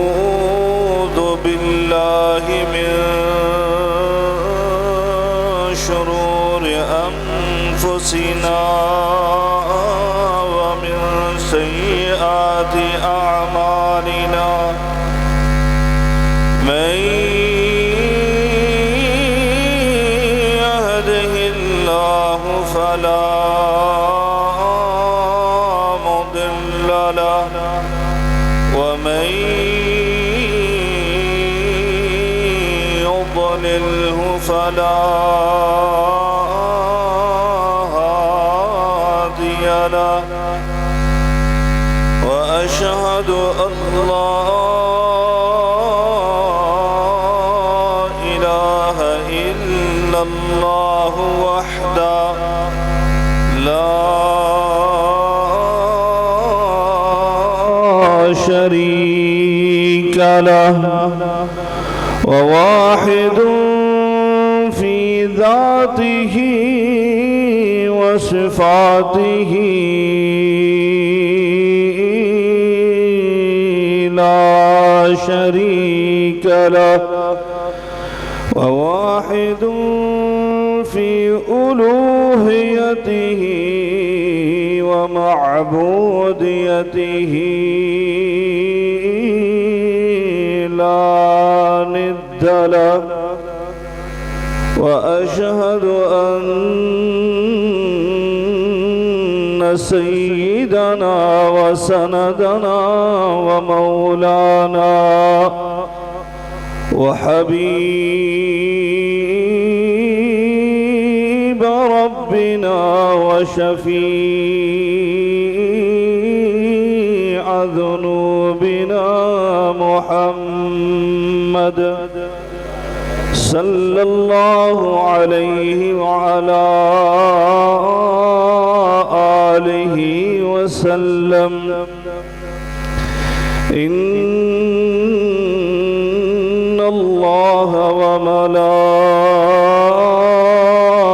ونعوذ بالله من شرور أنفسنا ومن سيئات أعمالنا من يهده الله فلا مضل له ومن يضلله فلا هادي له وأشهد أن لا إله إلا الله وحده لا شريك له وواحد في ذاته وصفاته لا شريك له وواحد في ألوهيته ومعبوديته لا ند له وأشهد أن سيدنا وسندنا ومولانا وحبيب ربنا وشفيع ذنوبنا محمد صلى الله عليه وعلى آله وسلم إن الله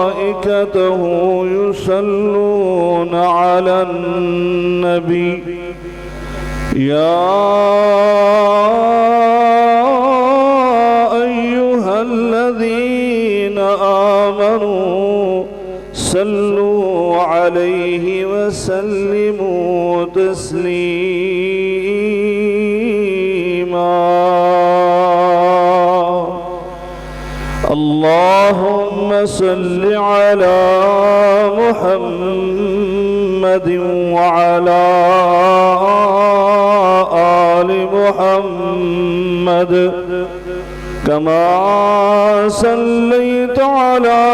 وملائكته يصلون على النبي يا أيها الذين آمنوا صلوا عليه وسلموا تسليما اللهم صل على محمد وعلى آل محمد كما صليت على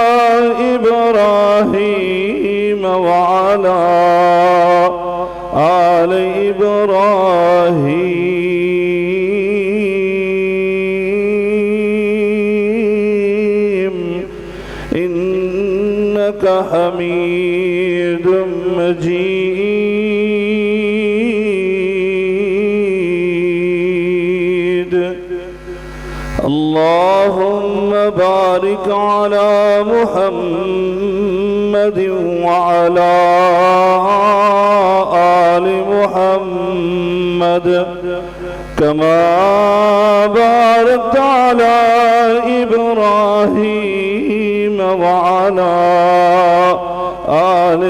إبراهيم وعلى آل إبراهيم إنك حميد مجيد اللهم بارك على محمد وعلى آل محمد كما باركت على إبراهيم وعلى آل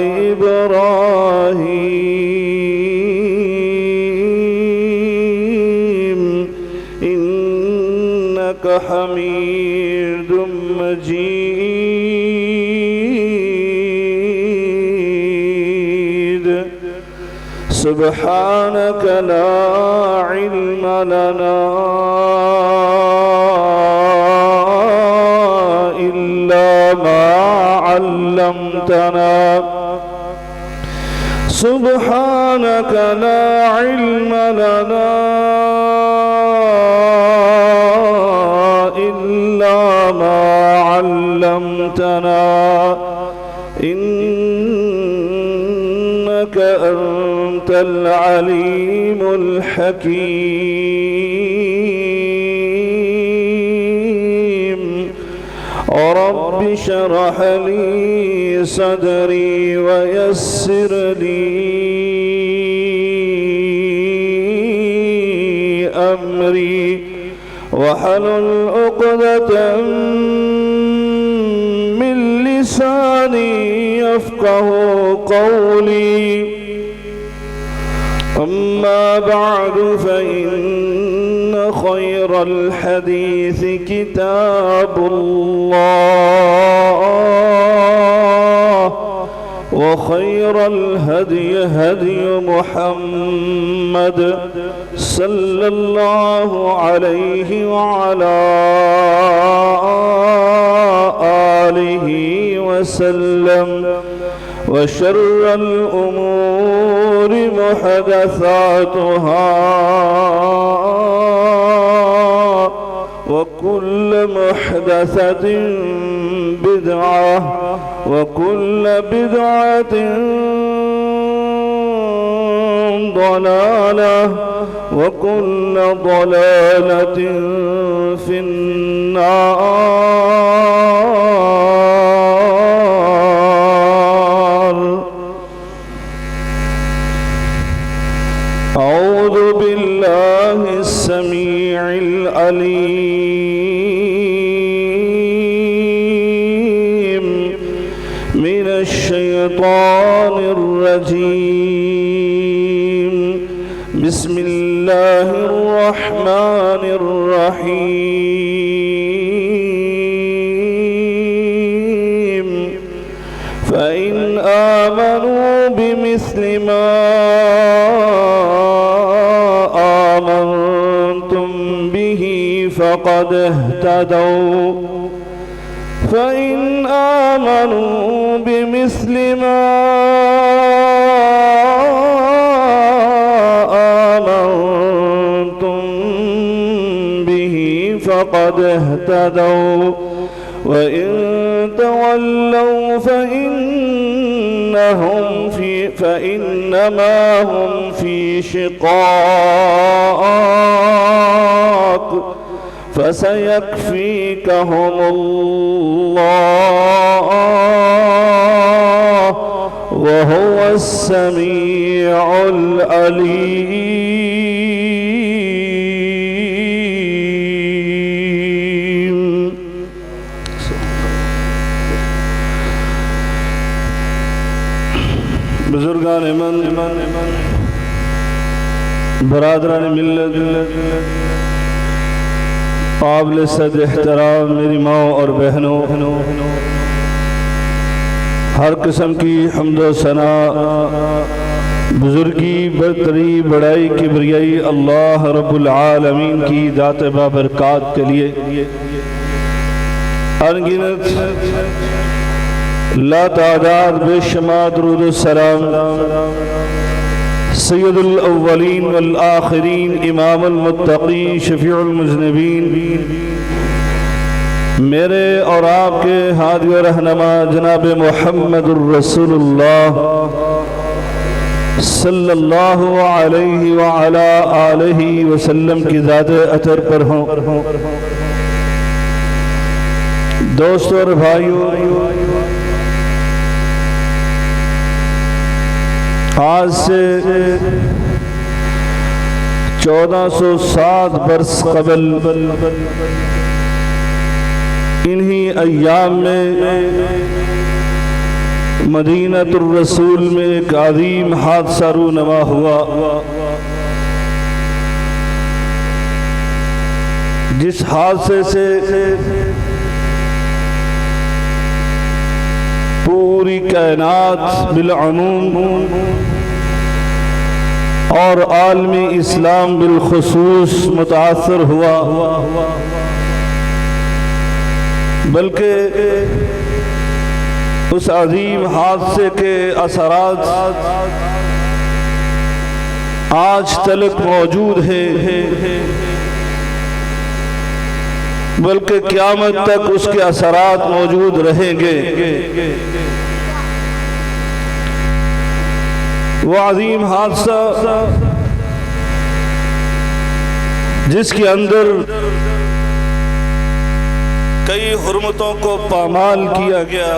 إبراهيم إنك حميد مجيد سبحانك لا علم لنا إلا ما علمتنا سبحانك لا علم لنا إلا ما علمتنا إنك أنت العليم الحكيم رب اشرح لي صدري ويسر لي أمري واحلل عقدة من لساني يفقه قولي. أما بعد فإن خير الحديث كتاب الله وخير الهدي هدي محمد صلى الله عليه وعلى آله وسلم. وشر الأمور محدثاتها وكل محدثة بدعة وكل بدعة ضلالة وكل ضلالة في النار. أعوذ بالله السميع العليم من الشيطان الرجيم. بسم الله الرحمن الرحيم. فإن آمنوا بمثل ما آمنتم به فقد اهتدوا. فإن آمنوا بمثل ما آمنتم به فقد اهتدوا. وإن تولوا فإنما هم في شقاق فسيكفيكهم الله وهو السميع العليم. بزرگان من، برادران ملت، قابل صد احترام میری ماں اور بہنوں، ہر قسم کی حمد و ثنا، بزرگی، برتری، بڑائی، کبریائی اللہ رب العالمین کی ذات بابرکات کے لیے انگنت لا تعداد بے شمار درود و سلام سید الاولین والآخرین، امام المتقین، شفیع المذنبین، میرے اور آپ کے ہادی و رہنما جناب محمد الرسول اللہ صلی اللہ علیہ وعلا آلہ وسلم کی ذات اطہر پر ہوں۔ دوستوں اور بھائیوں، آج سے 1407 برس قبل انہی ایام میں مدینہ الرسول میں ایک عظیم حادثہ رونما ہوا، جس حادثے سے پوری کائنات بالعموم اور عالم اسلام بالخصوص متاثر ہوا، بلکہ اس عظیم حادثے کے اثرات آج تلک موجود ہیں، بلکہ قیامت تک اس کے اثرات موجود رہیں گے۔ وہ عظیم حادثہ جس کے اندر کئی حرمتوں کو پامال کیا گیا،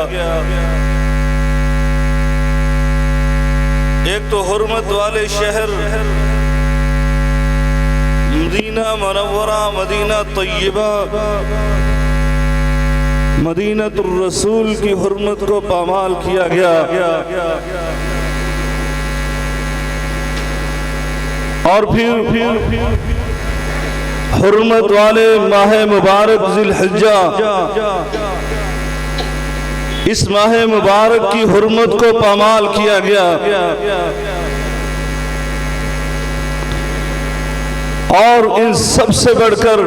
ایک تو حرمت والے شہر مدینہ مدینہ منورہ، مدینہ طیبہ، مدینہ الرسول کی حرمت کو پامال کیا گیا، اور پھر حرمت والے ماہ مبارک ذی الحجہ، اس ماہ مبارک کی حرمت کو پامال کیا گیا، اور ان سب سے بڑھ کر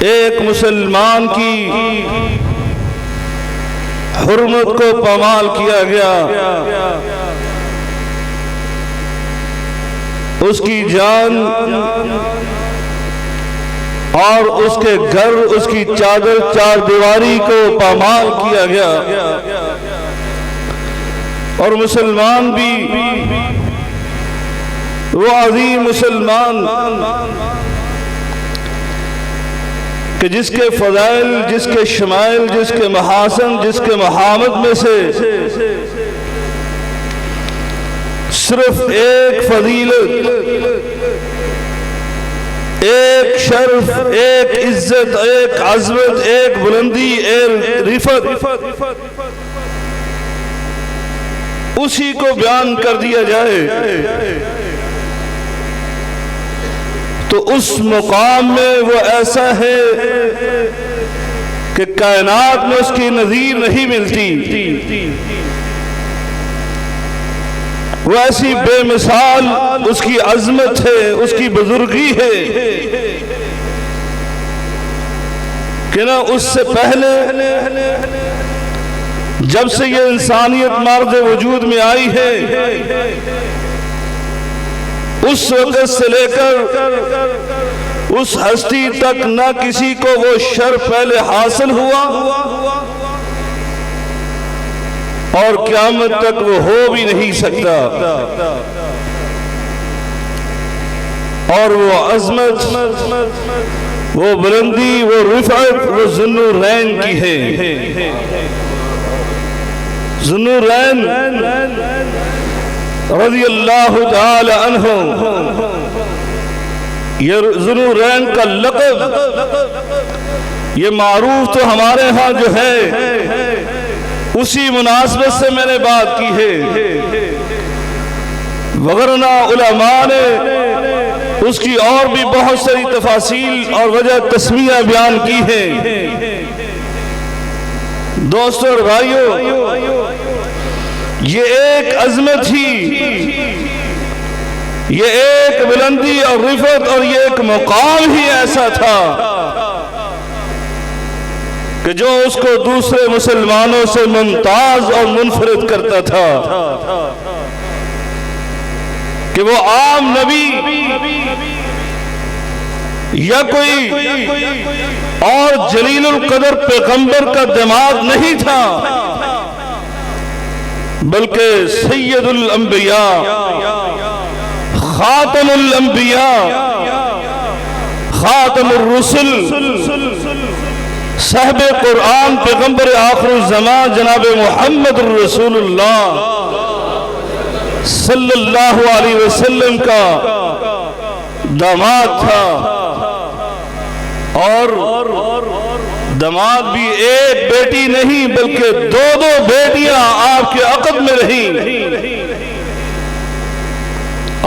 ایک مسلمان کی حرمت کو پامال کیا گیا، اس کی جان اور اس کے گھر، اس کی چادر چار دیواری کو پامال کیا گیا، اور مسلمان بھی وہ عظیم مسلمان کہ جس کے فضائل، جس کے شمائل، جس کے محاسن، جس کے محامد میں سے صرف ایک فضیلت، ایک شرف، ایک عزت، ایک عظمت، ایک بلندی، ایک رفعت اسی کو بیان کر دیا جائے تو اس مقام میں وہ ایسا ہے کہ کائنات میں اس کی نظیر نہیں ملتی، وہ ایسی بے مثال اس کی عظمت ہے، اس کی بزرگی ہے کہ نہ اس سے پہلے جب سے یہ انسانیت مارد وجود میں آئی ہے اس وقت سے لے کر اس ہستی تک نہ کسی کو وہ شرف پہلے حاصل ہوا اور قیامت تک وہ ہو بھی نہیں سکتا، اور وہ عظمت، وہ بلندی، وہ رفعت وہ ذو النورین کی ہے۔ ذو النورین رضی اللہ تعالی عنہ، یہ ذو النورین کا لقب یہ معروف تو ہمارے ہاں جو ہے اسی مناسبت سے میں نے بات کی ہے، وگرنہ علماء نے اس کی اور بھی بہت ساری تفاصیل اور وجہ تسمیہ بیان کی ہے۔ دوستو اور بھائیو، یہ ایک عظمت ہی، یہ ایک بلندی اور رفعت اور یہ ایک مقام ہی ایسا تھا کہ جو اس کو دوسرے مسلمانوں سے ممتاز اور منفرد کرتا تھا کہ وہ عام نبی یا کوئی اور جلیل القدر پیغمبر کا دماغ نہیں تھا، بلکہ سید الانبیاء، خاتم الانبیاء، خاتم الرسل، صاحب قرآن، پیغمبر آخر الزمان جناب محمد الرسول اللہ صلی اللہ علیہ وسلم کا داماد تھا، اور داماد بھی ایک بیٹی نہیں بلکہ دو بیٹیاں آپ کے عقد میں رہیں،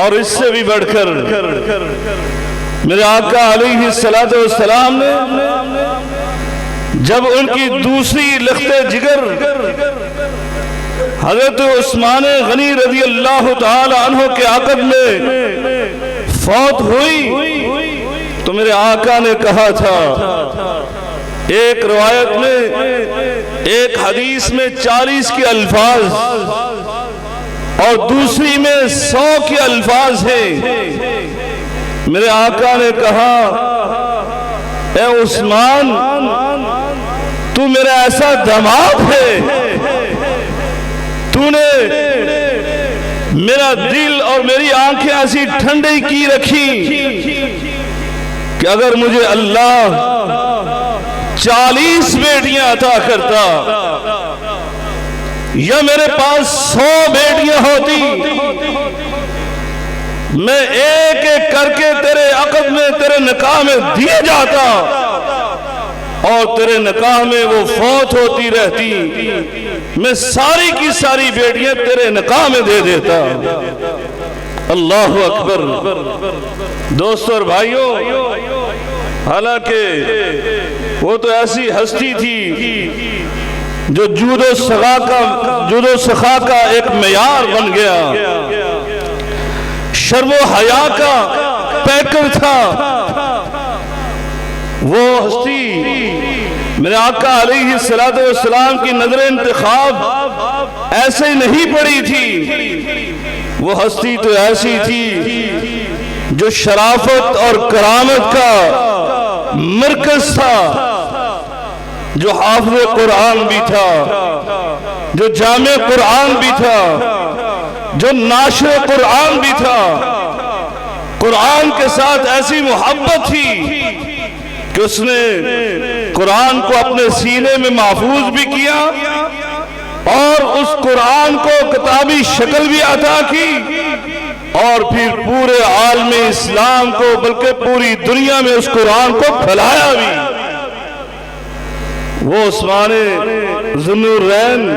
اور اس سے بھی بڑھ کر میرے آقا علیہ السلام نے جب ان کی دوسری لخت جگر حضرت عثمان غنی رضی اللہ تعالی عنہ کے عقد میں فوت ہوئی تو میرے آقا نے کہا تھا، ایک روایت میں، ایک حدیث میں 40 کے الفاظ اور دوسری میں 100 کے الفاظ ہیں، میرے آقا نے کہا، اے عثمان، تو میرا ایسا دماغ ہے، تو نے میرا دل اور میری آنکھیں ایسی ٹھنڈی کی رکھی کہ اگر مجھے اللہ 40 بیٹیاں عطا کرتا یا میرے پاس 100 بیٹیاں ہوتی میں ایک ایک کر کے تیرے عقد میں تیرے نکاح میں دیے جاتا اور تیرے نکاح میں وہ فوت ہوتی رہتی، میں ساری کی ساری بیٹیاں تیرے نکاح میں دے دیتا۔ اللہ اکبر۔ دوستو اور بھائیوں، حالانکہ وہ تو ایسی ہستی تھی جو جود و سخا کا ایک معیار بن گیا، شرم و حیا کا پیکر تھا۔ وہ ہستی میرے آقا علیہ السلام کی نظر انتخاب ایسے نہیں پڑی تھی، وہ ہستی تو ایسی تھی جو شرافت اور کرامت کا مرکز تھا، جو حافظ قرآن بھی تھا، جو جامع قرآن بھی تھا، جو ناشر قرآن بھی تھا۔ قرآن کے ساتھ ایسی محبت تھی کہ اس نے قرآن کو اپنے سینے میں محفوظ بھی کیا اور اس قرآن کو کتابی شکل بھی عطا کی، اور پھر پورے عالم اسلام کو بلکہ پوری دنیا میں اس قرآن کو پھیلایا بھی۔ وہ عثمان ذو النورین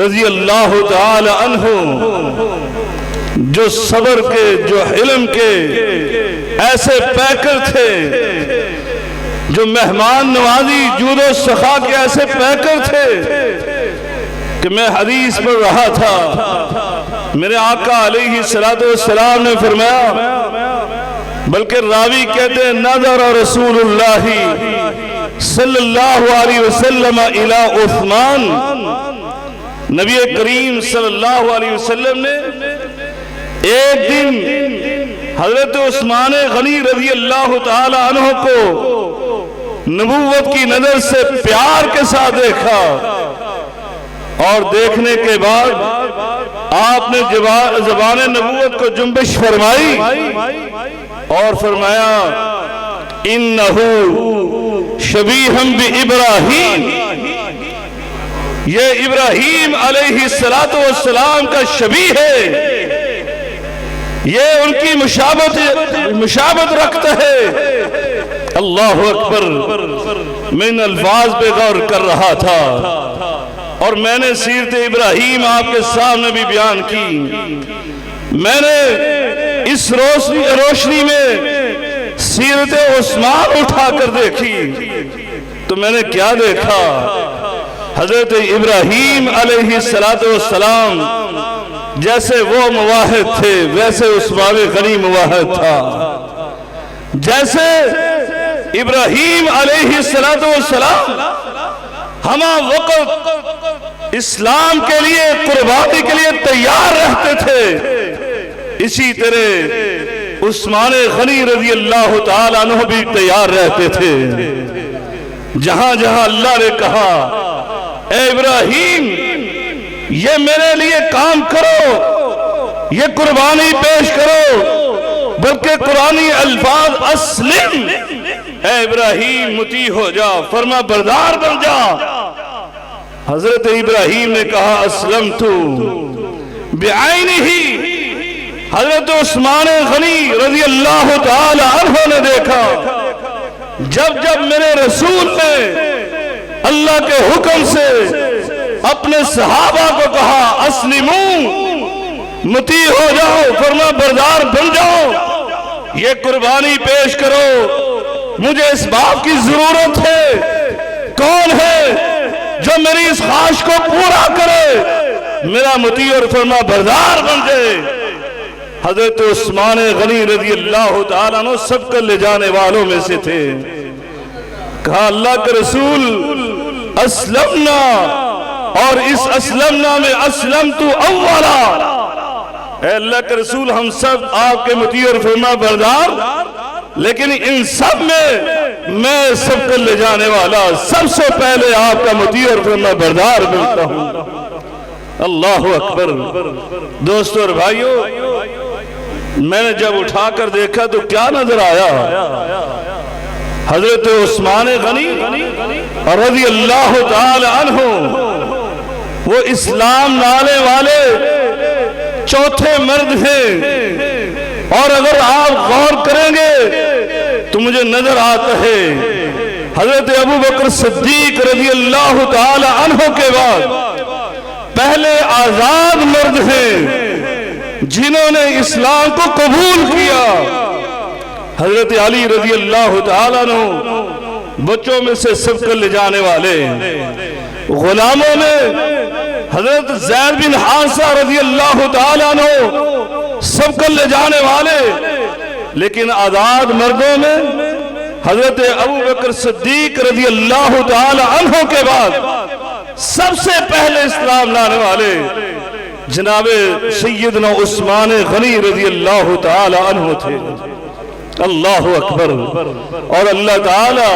رضی اللہ تعالی عنہ، جو صبر کے، جو علم کے ایسے پیکر تھے، جو مہمان نوازی، جود و سخا کے ایسے پیکر تھے کہ میں حدیث پڑھ رہا تھا، میرے آقا علیہ السلام نے فرمایا، بلکہ راوی کہتے ہیں نظر رسول اللہ صلی اللہ علیہ وسلم الی عثمان، نبی کریم صلی اللہ علیہ وسلم نے ایک دن حضرت عثمان غنی رضی اللہ تعالی عنہ کو نبوت کی نظر سے پیار کے ساتھ دیکھا، اور دیکھنے کے بعد آپ نے زبان نبوت کو جنبش فرمائی اور فرمایا انہو شبیہم بابراہیم، یہ ابراہیم علیہ السلام کا شبیہ ہے، یہ ان کی مشابہت رکھتا ہے۔ اللہ اکبر۔ میں ان الفاظ پہ غور کر رہا تھا اور میں نے سیرت ابراہیم آپ کے سامنے بھی بیان کی۔ میں نے اس روشنی میں سیرت عثمان اٹھا کر دیکھی تو میں نے کیا دیکھا؟ حضرت ابراہیم علیہ السلام جیسے وہ مواحد تھے ویسے عثمان غنی مواحد تھا۔ جیسے ابراہیم علیہ السلام ہمہ وقت اسلام کے لیے قربانی کے لیے تیار رہتے تھے، اسی طرح عثمان غنی رضی اللہ تعالیٰ عنہ بھی تیار رہتے تھے۔ جہاں جہاں اللہ نے کہا اے ابراہیم یہ میرے لیے کام کرو، یہ قربانی پیش کرو، بلکہ قرآنی الفاظ اسلم، اے ابراہیم مطیع ہو جا، فرما بردار بن جا۔ حضرت ابراہیم نے کہا اسلمت بعینہ۔ حضرت عثمان غنی رضی اللہ تعالی عنہ نے دیکھا جب جب میرے رسول نے اللہ کے حکم سے اپنے صحابہ کو کہا اسلموا، مطیع ہو جاؤ، فرما بردار بن جاؤ، یہ قربانی پیش کرو، مجھے اس بات کی ضرورت ہے کون ہے جو میری اس خواہش کو پورا کرے، میرا مطیع اور فرما بردار بن جائے۔ حضرت عثمان غنی رضی اللہ تعالیٰ عنہ سب کر لے جانے والوں میں سے تھے۔ کہا اللہ کے رسول اسلمنا، اور اس اسلمنا میں اسلمت اولا، اے اللہ کے رسول ہم سب آپ کے مطیع اور فرما بردار، لیکن ان سب میں سب کر لے جانے والا سب سے پہلے آپ کا مطیع اور فرما بردار بنتا ہوں۔ اللہ اکبر۔ دوستو اور بھائیو، میں نے جب اٹھا کر دیکھا تو کیا نظر آیا؟ حضرت عثمان غنی رضی اللہ تعالی عنہ، وہ اسلام لانے والے چوتھے مرد ہیں، اور اگر آپ غور کریں گے تو مجھے نظر آتا ہے حضرت ابو بکر صدیق رضی اللہ تعالی عنہ کے بعد پہلے آزاد مرد ہیں جنہوں نے اسلام کو قبول کیا۔ حضرت علی رضی اللہ تعالیٰ عنہ بچوں میں سے سب کر لے جانے والے، غلاموں میں حضرت زید بن حارثہ رضی اللہ تعالیٰ عنہ سب کر لے جانے والے، لیکن آزاد مردوں میں حضرت ابو بکر صدیق رضی اللہ تعالی عنہ کے بعد سب سے پہلے اسلام لانے والے جناب سیدنا عثمان غنی رضی اللہ تعالی عنہ تھے۔ اللہ اکبر۔ اور اللہ تعالی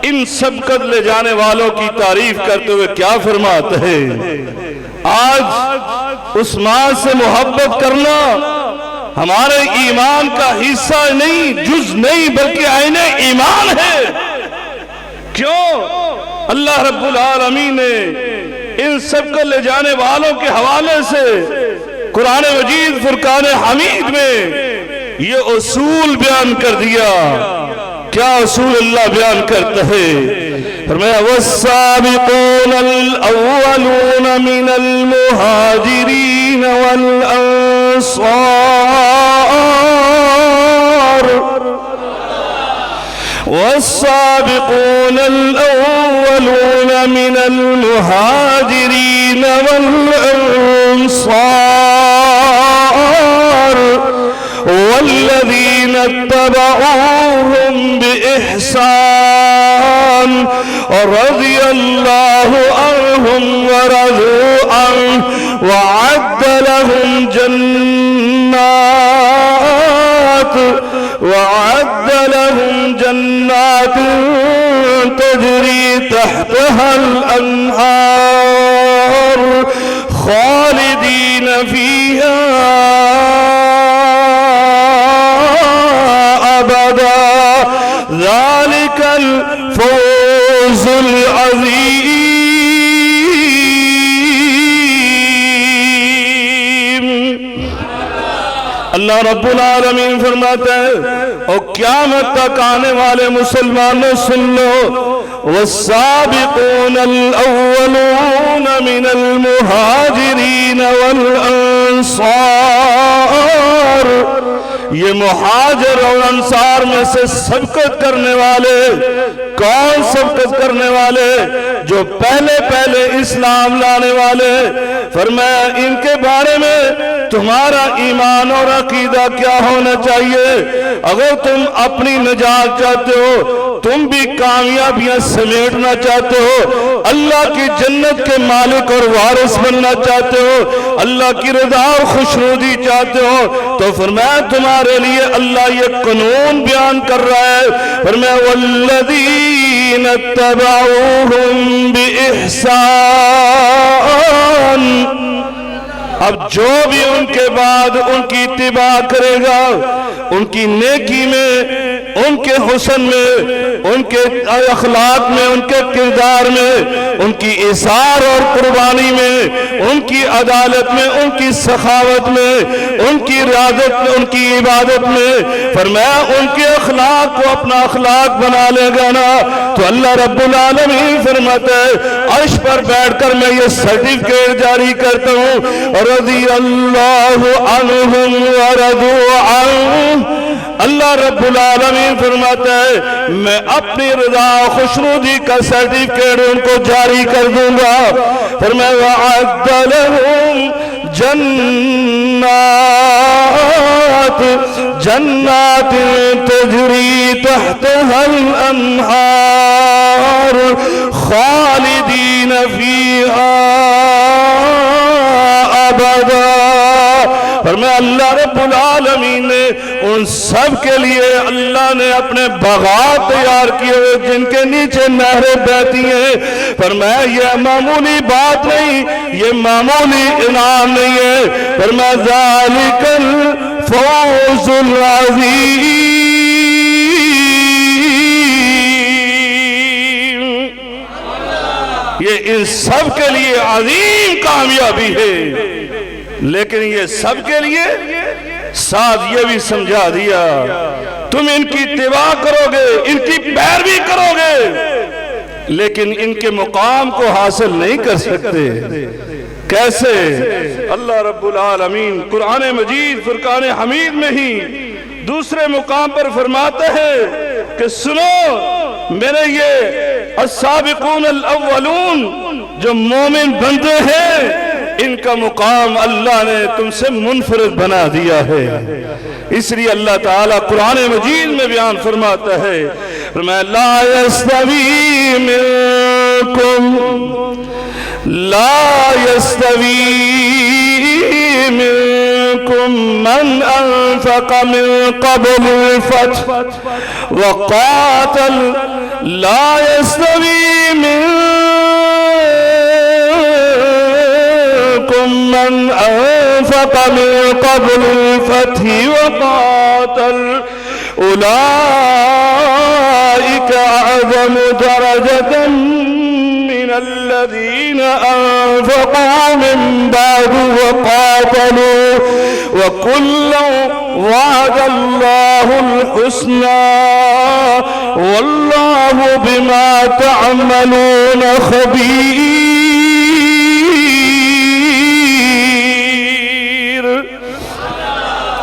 ان سبقت لے جانے والوں کی تعریف کرتے ہوئے کیا فرماتا ہے؟ آج عثمان سے محبت کرنا ہمارے ایمان کا حصہ نہیں، جز نہیں، بلکہ عین ایمان ہے۔ کیوں؟ اللہ رب العالمین نے ان سب کو لے جانے والوں کے حوالے سے قرآن مجید فرقان حمید میں یہ اصول بیان کر دیا۔ کیا اصول اللہ بیان کرتا ہے؟ فرمایا والسابقون الاولون من المہاجرین والانصار والسابقون الاولون من المہاجرین والانصار والذین اتبعوهم بإحسان رضی اللہ عنہم ورضوا عنہ وعد لهم جنات تجری تحتها الانہار خالدین فیہا ابدا ذالک الفوز العظیم۔ اللہ رب العالمین فرماتا ہے اور قیامت تک آنے والے مسلمانوں سن لو، والسابقون الاولون من المہاجرین والانصار، یہ مہاجر اور انصار میں سے سبقت کرنے والے، کون سبقت کرنے والے؟ جو پہلے پہلے اسلام لانے والے۔ فرمایا ان کے بارے میں تمہارا ایمان اور عقیدہ کیا ہونا چاہیے؟ اگر تم اپنی نجات چاہتے ہو، تم بھی کامیابیاں سمیٹنا چاہتے ہو، اللہ کی جنت کے مالک اور وارث بننا چاہتے ہو، اللہ کی رضا اور خوشنودی چاہتے ہو، تو فرمایا تمہارے لیے اللہ یہ قانون بیان کر رہا ہے۔ فرمایا والذین اتبعوهم بإحسان، اب جو بھی ان کے بعد ان کی اتباع کرے گا، ان کی نیکی میں، ان کے حسن میں، ان کے اخلاق میں، ان کے کردار میں، ان کی اثار اور قربانی میں، ان کی عدالت میں، ان کی سخاوت میں، ان کی ریاضت میں، ان کی عبادت میں، فرمایا ان کے اخلاق کو اپنا اخلاق بنا لے گا نا، تو اللہ رب العالمین فرماتا ہے عرش پر بیٹھ کر میں یہ سرٹیفکیٹ جاری کرتا ہوں، رضی اللہ عنہم ورضوا عنہ۔ اللہ رب العالمین فرماتا ہے میں اپنی رضا خوشنودی کا سرٹیفکیٹ ان کو جاری کر دوں گا۔ فرمایا وعد لهم جنات تجری تحتها الانہار خالدین فیہا ابدا۔ فرمایا اللہ رب العالمین نے ان سب کے لیے اللہ نے اپنے باغات تیار کیے ہوئے جن کے نیچے نہریں بہتی ہیں۔ فرمایا یہ معمولی بات نہیں، یہ معمولی انعام نہیں ہے۔ فرمایا ذالک الفوز العظیم، یہ ان سب کے لیے عظیم کامیابی ہے۔ لیکن یہ سب کے لیے ساتھ یہ بھی سمجھا دیا تم ان کی اتباع کرو گے، ان کی پیروی کرو گے، لیکن ان کے مقام کو حاصل نہیں کر سکتے۔ کیسے؟ اللہ رب العالمین قرآن مجید فرقان حمید میں ہی دوسرے مقام پر فرماتے ہیں کہ سنو میرے یہ السابقون الاولون جو مومن بندے ہیں، ان کا مقام اللہ نے تم سے منفرد بنا دیا ہے۔ اس لیے اللہ تعالیٰ قرآن مجید میں بیان فرماتا ہے، لا يستوی منکم من انفق من قبل الفتح وقاتل لا يستوي منكم من انفق من قبل الفتح وقاتل أولئك أعظم درجة من الذين أنفقوا من بعد وقاتلوا وكلا وعد الله الحسنى والله بما تعملون خبير۔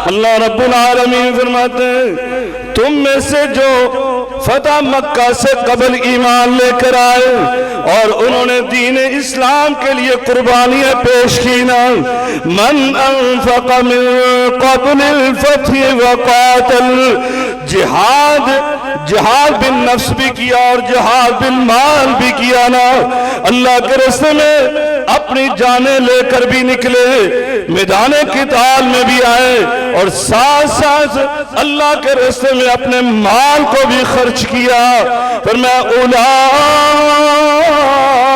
اللہ رب العالمین فرماتے ہیں تم میں سے جو فتح مکہ سے قبل ایمان لے کر آئے اور انہوں نے دین اسلام کے لیے قربانیاں پیش کی نا، من انفق من قبل الفتح وقاتل، جہاد بالنفس بھی کیا اور جہاد بالمال بھی کیا نا، اللہ کے راستے میں اپنی جانیں لے کر بھی نکلے، میدان قتال میں بھی آئے اور ساتھ ساتھ اللہ کے راستے میں اپنے مال کو بھی خرچ کیا۔ فرمایا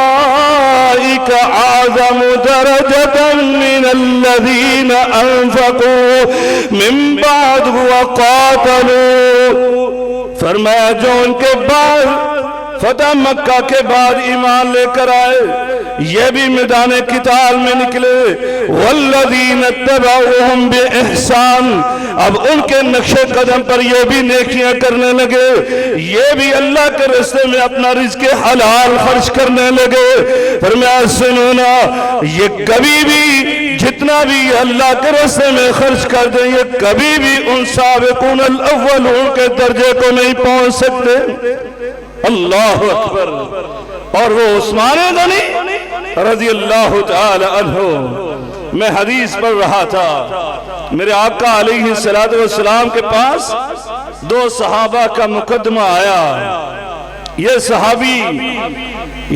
اولئک اعظم درجة من الذین انفقوا من بعد وقاتلوا، فرمایا جو ان کے بعد فتح مکہ کے بعد ایمان لے کر آئے یہ بھی میدان قتال میں نکلے، والذین اتبعوہم بإحسان، اب ان کے نقش قدم پر یہ بھی نیکیاں کرنے لگے، یہ بھی اللہ کے راستے میں اپنا رزق حلال خرچ کرنے لگے۔ فرمایا سنونا یہ کبھی بھی جتنا بھی اللہ کے راستے میں خرچ کر دیں یہ کبھی بھی ان سابقون الاولون کے درجے کو نہیں پہنچ سکتے۔ اللہ اکبر۔ اور وہ عثمان غنی رضی اللہ تعالی عنہ، میں حدیث پڑھ رہا تھا، میرے آقا علیہ السلام کے پاس دو صحابہ کا مقدمہ آیا، یہ صحابی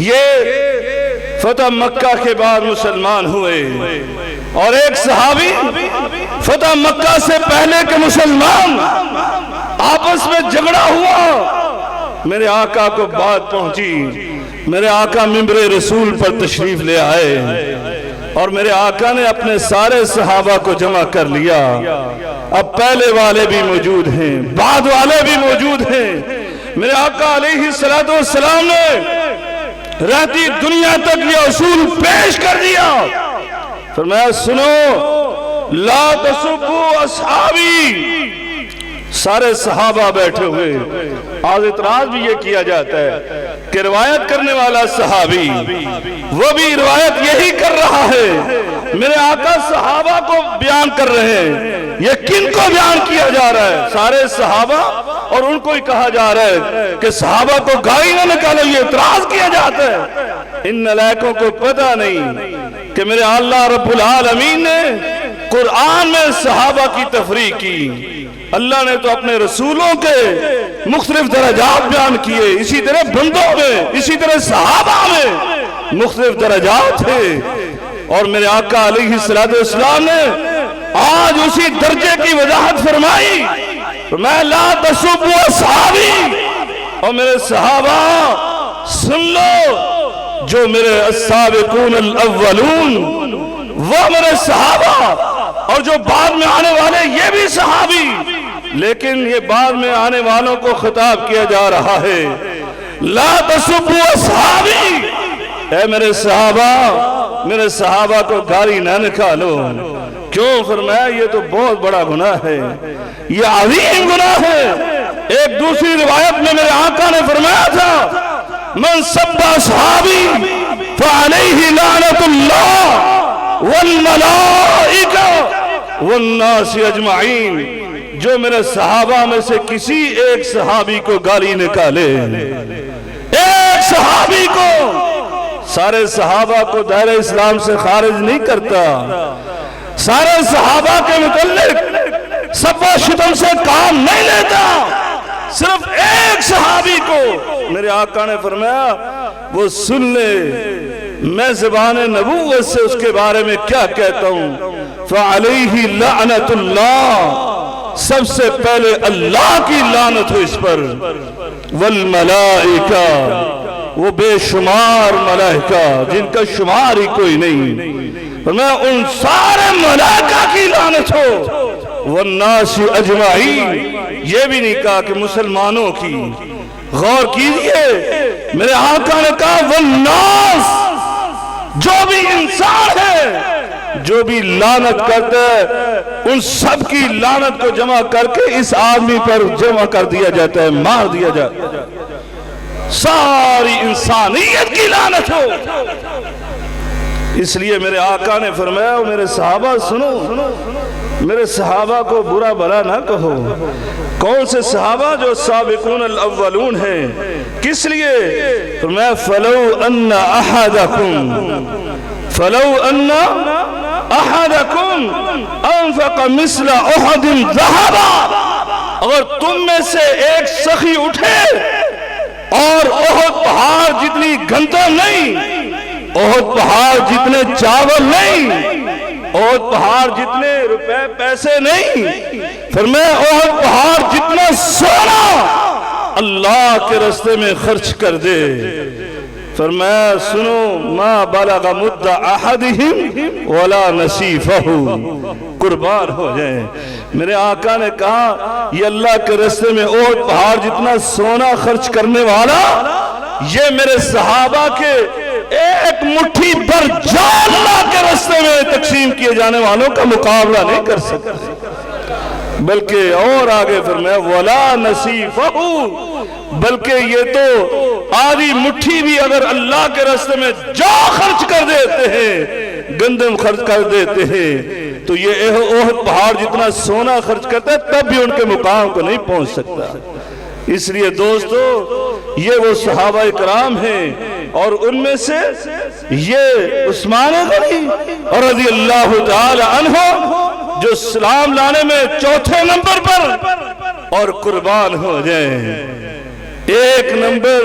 یہ فتح مکہ کے بعد مسلمان ہوئے اور ایک صحابی فتح مکہ سے پہلے کے مسلمان، آپس میں جھگڑا ہوا، میرے آقا کو بات پہنچی، میرے آقا ممبر رسول پر تشریف لے آئے اور میرے آقا نے اپنے سارے صحابہ کو جمع کر لیا، اب پہلے والے بھی موجود ہیں بعد والے بھی موجود ہیں، میرے آقا علیہ السلام نے رہتی دنیا تک یہ اصول پیش کر دیا، فرمایا سنو لا تسبوا اصحابی، سارے صحابہ بیٹھے ہوئے، آج اعتراض بھی یہ کیا جاتا ہے کہ روایت کرنے والا صحابی وہ بھی روایت یہی کر رہا ہے، میرے آقا صحابہ کو بیان کر رہے ہیں، یہ کن کو بیان کیا جا رہا ہے؟ سارے صحابہ، اور ان کو ہی کہا جا رہا ہے کہ صحابہ کو گالی نہ نکالو، یہ اعتراض کیا جاتا ہے۔ ان نالائکوں کو پتہ نہیں کہ میرے اللہ رب العالمین نے قرآن میں صحابہ کی تفریق کی، اللہ نے تو اپنے رسولوں کے مختلف درجات بیان کیے، اسی طرح بندوں میں، اسی طرح صحابہ میں مختلف درجات ہیں، اور میرے آقا علیہ السلام نے آج اسی درجے کی وضاحت فرمائی، میں لا تسبوا اصحابی، اور میرے صحابہ سن لو، جو میرے السابقون الاولون وہ میرے صحابہ، اور جو بعد میں آنے والے یہ بھی صحابی، لیکن یہ بعد میں آنے والوں کو خطاب کیا جا رہا ہے، لا تسبوا اصحابی، اے میرے صحابہ میرے صحابہ کو گالی نہ نکالو. کیوں؟ فرمایا یہ تو بہت بڑا گناہ ہے، یہ عظیم گناہ ہے. ایک دوسری روایت میں میرے آقا نے فرمایا تھا من سب اصحابی فعلیہ لعنت اللہ والملائکہ والناس اجمعین. جو میرے صحابہ میں سے کسی ایک صحابی کو گالی نکالے، ایک صحابی کو، سارے صحابہ کو دائرہ اسلام سے خارج نہیں کرتا، سارے صحابہ کے متعلق سب و شتم سے کام نہیں لیتا، صرف ایک صحابی کو میرے آقا نے فرمایا وہ سن لے میں زبان نبوت سے اس کے بارے میں کیا کہتا ہوں. فعلیہ لعنت اللہ، سب سے پہلے اللہ کی لعنت ہو اس پر. والملائکہ، وہ بے شمار ملائکہ جن کا شمار ہی کوئی نہیں، میں ان سارے ملائکہ کی لعنت ہو. والناس اجمعین، یہ بھی نہیں کہا کہ مسلمانوں کی. غور کیجئے میرے آقا نے کہا والناس، جو بھی انسان ہے، جو بھی لعنت کرتا ہے، ان سب کی لعنت کو جمع کر کے اس آدمی پر جمع کر دیا جاتا ہے، مار دیا جاتا ہے. ساری انسانیت کی لعنت ہو. اس لیے میرے آقا نے فرمایا میرے صحابہ سنو، میرے صحابہ کو برا بھلا نہ کہو. کون سے صحابہ؟ جو سابقون الاولون ہیں. کس لیے؟ فرمایا فلو ان احدکم انفق مثل احد ذہبا، اگر تم میں سے ایک سخی اٹھے اور احد پہاڑ جتنی گندم نہیں، احد پہاڑ جتنے چاول نہیں، احد پہاڑ جتنے روپے پیسے نہیں، فرمایا احد پہاڑ جتنا سونا اللہ کے راستے میں خرچ کر دے. فرمایا سنو ما بلغ مد احدہم ولا نصیفہ، قربان ہو جائیں. میرے آقا نے کہا یہ اللہ کے راستے میں احد پہاڑ جتنا سونا خرچ کرنے والا، یہ میرے صحابہ کے ایک مٹھی بھر جان اللہ کے راستے میں تقسیم کیے جانے والوں کا مقابلہ نہیں کر سکتے. بلکہ اور آگے فرمایا ولا نصیفہ، بلکہ یہ تو آدھی مٹھی بھی اگر اللہ کے راستے میں جا خرچ کر دیتے ہیں، گندم خرچ کر دیتے ہیں، تو یہ احد پہاڑ جتنا سونا خرچ کرتا ہے تب بھی ان کے مقام کو نہیں پہنچ سکتا. اس لیے دوستو یہ وہ صحابہ کرام ہیں، اور ان میں سے یہ عثمان غنی رضی اللہ تعالی عنہ جو اسلام لانے میں چوتھے نمبر پر، اور قربان ہو جائیں ایک نمبر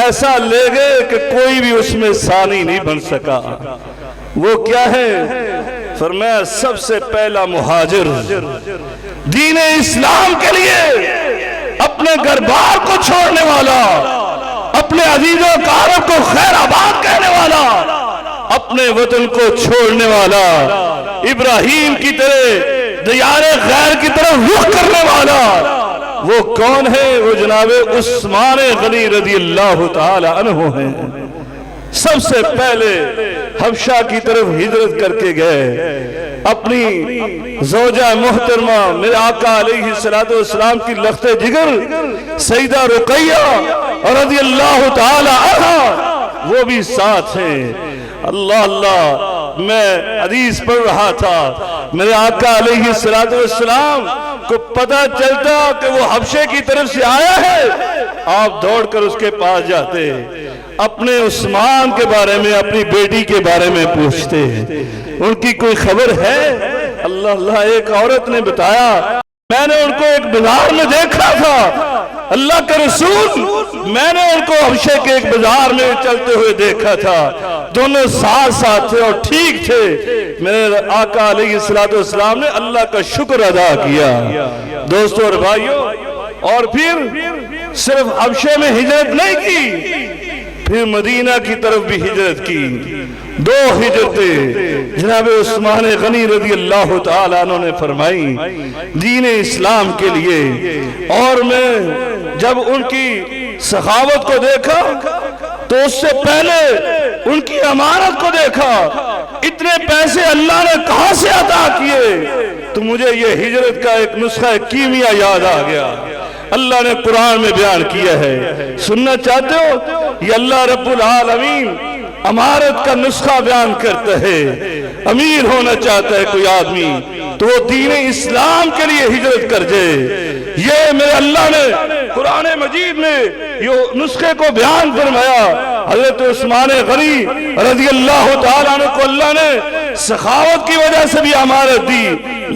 ایسا لے گئے کہ کوئی بھی اس میں ثانی نہیں بن سکا. وہ کیا ہے؟ فرمایا سب سے پہلا مہاجر، دین اسلام کے لیے اپنے گھر بار کو چھوڑنے والا، اپنے عزیز و اقارب کو خیر آباد کہنے والا، اپنے وطن کو چھوڑنے والا، ابراہیم کی طرح دیار غیر کی طرف رخ کرنے والا، وہ کون ہے؟ وہ جناب عثمان غنی رضی اللہ تعالی عنہ ہیں. سب سے پہلے حبشہ کی طرف ہجرت کر کے گئے، اپنی زوجہ محترمہ میرے آقا علیہ السلام کی لخت جگر سیدہ رقیہ رضی اللہ تعالی عنہا وہ بھی ساتھ ہیں. اللہ اللہ، میں حدیث پڑھ رہا تھا، میرے آقا علیہ السلام کو پتہ چلتا کہ وہ حبشے کی طرف سے آیا ہے، آپ دوڑ کر اس کے پاس جاتے، اپنے عثمان کے بارے میں، اپنی بیٹی کے بارے میں پوچھتے ہیں ان کی کوئی خبر ہے؟ اللہ اللہ، ایک عورت نے بتایا میں نے ان کو ایک بازار میں دیکھا تھا، اللہ کے رسول میں نے ان کو حبشے کے ایک بازار میں چلتے ہوئے دیکھا تھا، دونوں ساتھ ساتھ تھے اور ٹھیک تھے. میرے آقا علیہ السلام نے اللہ کا شکر ادا کیا. دوستو اور بھائیوں، اور پھر صرف حبشے میں ہجرت نہیں کی، پھر مدینہ کی طرف بھی ہجرت کی. 2 ہجرتیں جناب عثمان غنی رضی اللہ تعالیٰ عنہ نے فرمائی دین اسلام کے لیے. اور میں جب ان کی سخاوت کو دیکھا تو اس سے پہلے ان کی امانت کو دیکھا اتنے پیسے اللہ نے کہاں سے عطا کیے؟ تو مجھے یہ ہجرت کا ایک نسخہ کیمیا یاد آ گیا، اللہ نے قرآن میں بیان کیا ہے۔ سننا چاہتے ہو؟ یہ اللہ رب العالمین امارت کا نسخہ بیان کرتا ہے۔ امیر ہونا چاہتا ہے کوئی آدمی تو وہ دین اسلام کے لیے ہجرت کر جائے۔ یہ میرے اللہ نے قرآن مجید میں یہ نسخے کو بیان فرمایا۔ حضرت عثمان غنی رضی اللہ تعالیٰ عنہ کو اللہ نے سخاوت کی وجہ سے بھی امارت دی،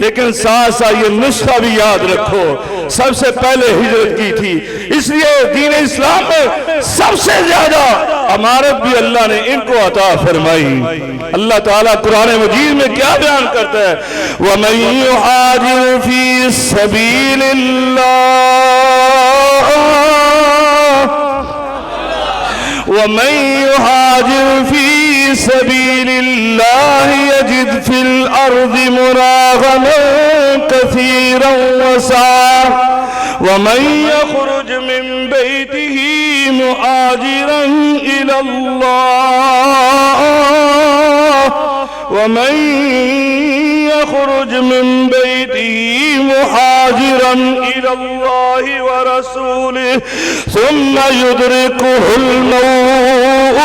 لیکن ساتھ ساتھ یہ نسخہ بھی یاد رکھو، سب سے پہلے ہجرت کی تھی، اس لیے دین اسلام میں سب سے زیادہ امارت بھی اللہ نے ان کو عطا فرمائی۔ اللہ تعالیٰ قرآن مجید میں کیا بیان کرتا ہے؟ وَمَن يُهَاجِرْ فِي سَبِيلِ اللَّهِ وَمَن يُهَاجِرْ فِي سَبِيلِ اللَّهِ يَجِدْ فِي الْأَرْضِ مُرَاغَمًا كَثِيرًا وَسَعًا وَمَن يَخْرُجْ مِن بَيْتِهِ مُهَاجِرًا إِلَى اللَّهِ وَمَن يَخْرُجْ مِن بَيْتِهِ مُهَاجِرًا إِلَى اللَّهِ وَرَسُولِهِ ثُمَّ يُدْرِكُهُ الْمَوْتُ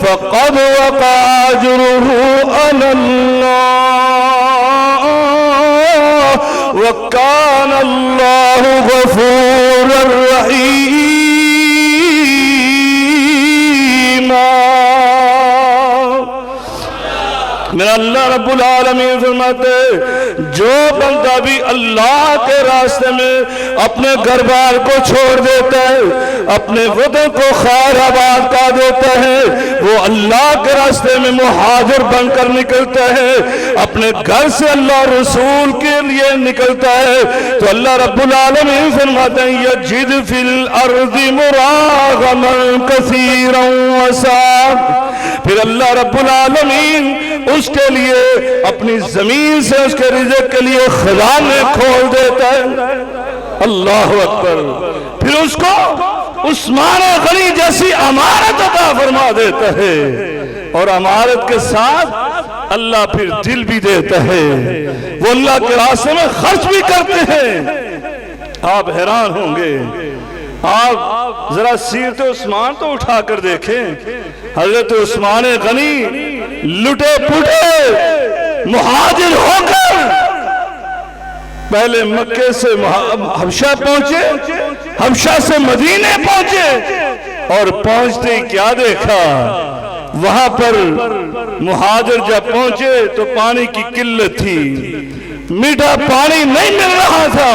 فَقَدْ وَقَعَ أَجْرُهُ عَلَى اللَّهِ وَكَانَ اللَّهُ غَفُورًا رَحِيمًا۔ میرا اللہ رب العالمین فرماتے جو بندہ بھی اللہ کے راستے میں اپنے گھر بار کو چھوڑ دیتا ہے، اپنے وطن کو خیر آباد کا دیتا ہے، وہ اللہ کے راستے میں مہاجر بن کر نکلتا ہے، اپنے گھر سے اللہ رسول کے لیے نکلتا ہے، تو اللہ رب العالمین فرماتے ہیں یجد فی الارض مراغما کثیرا وسعا، پھر اللہ رب العالمین اس کے لیے اپنی زمین سے اس کے رزق کے لیے خزانے کھول دیتا ہے۔ اللہ اکبر۔ پھر اس کو عثمان غنی جیسی امارت عطا فرما دیتا ہے، اور امارت کے ساتھ اللہ پھر دل بھی دیتا ہے، وہ اللہ کے راستے میں خرچ بھی کرتے ہیں۔ آپ حیران ہوں گے، آپ ذرا سیرت عثمان تو اٹھا کر دیکھیں۔ حضرت عثمان غنی لٹے پٹے مہاجر ہو کر پہلے مکے سے حبشہ پہنچے، حبشہ سے مدینے پہنچے، اور پہنچتے ہی کیا دیکھا؟ وہاں پر مہاجر جب پہنچے تو پانی کی قلت تھی، میٹھا پانی نہیں مل رہا تھا،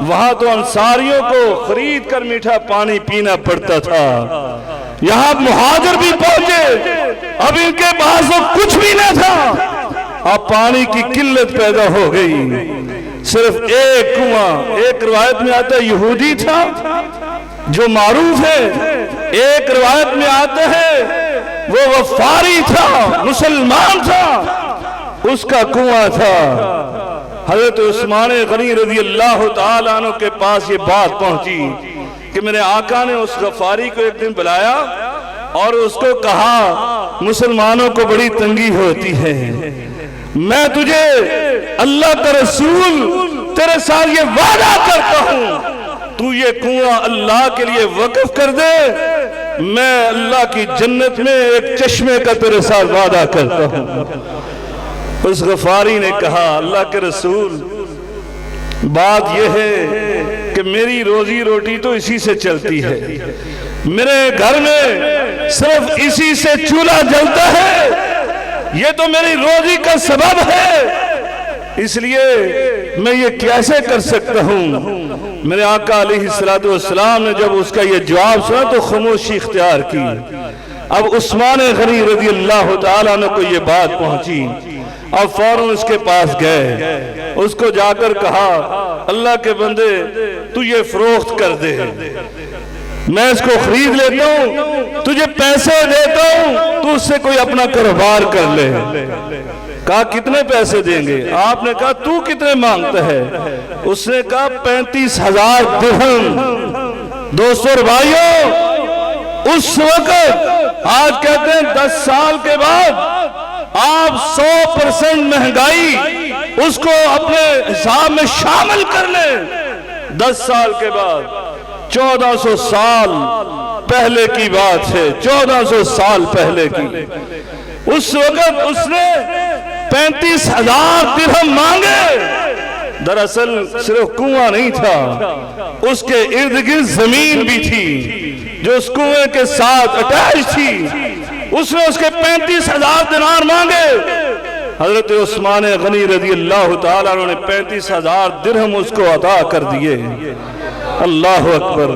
وہاں تو انصاریوں کو خرید کر میٹھا پانی پینا پڑتا تھا۔ یہاں مہاجر بھی پہنچے، اب ان کے پاس تو کچھ بھی نہ تھا، اب پانی کی قلت پیدا ہو گئی۔ صرف ایک کنواں، ایک روایت میں آتا ہے یہودی تھا جو معروف ہے، ایک روایت میں آتا ہے وہ غفاری تھا، مسلمان تھا، اس کا کنواں تھا۔ حضرت عثمان غنی رضی اللہ تعالیٰ عنہ کے پاس یہ بات پہنچی کہ میرے آقا نے اس غفاری کو ایک دن بلایا اور اس کو کہا مسلمانوں کو بڑی تنگی ہوتی ہے، میں تجھے اللہ کا رسول تیرے ساتھ یہ وعدہ کرتا ہوں، تو یہ کنواں اللہ کے لیے وقف کر دے، میں اللہ کی جنت میں ایک چشمے کا تیرے ساتھ وعدہ کرتا ہوں۔ اس غفاری نے کہا اللہ کے رسول بات یہ ہے کہ میری روزی روٹی تو اسی سے چلتی ہے، میرے گھر میں صرف اسی سے چولہا جلتا ہے، یہ تو میری روزی کا سبب ہے، اس لیے میں یہ کیسے کر سکتا ہوں؟ میرے آقا علیہ السلام نے جب اس کا یہ جواب سنا تو خاموشی اختیار کی۔ اب عثمان غنی رضی اللہ تعالیٰ عنہ کو یہ بات پہنچی، اب فوراً اس کے پاس گئے، اس کو جا کر کہا اللہ کے بندے تو یہ فروخت کر دے، میں اس کو خرید لیتا ہوں، تجھے پیسے دیتا ہوں، تو اس سے کوئی اپنا کاروبار کر لے۔ کہا کتنے پیسے دیں گے؟ آپ نے کہا تو کتنے مانگتا ہے؟ اس نے کہا 35,000 درہم۔ دوستو بھائیو، اس وقت آج کہتے ہیں 10 سال کے بعد آپ 100% مہنگائی اس کو اپنے حساب میں شامل کر لیں. 10 سال کے بعد 1400 سال پہلے کی بات ہے. 1400 سال پہلے کی. اس وقت اس نے 35,000 درہم مانگے. دراصل صرف کنواں نہیں تھا, اس کے ارد گرد زمین بھی تھی جو اس کنویں کے ساتھ اٹیچ تھی. اس نے اس کے 35,000 دینار مانگے. حضرت عثمان غنی رضی اللہ تعالیٰ عنہ نے 35,000 درہم اس کو عطا کر دیے. اللہ اکبر.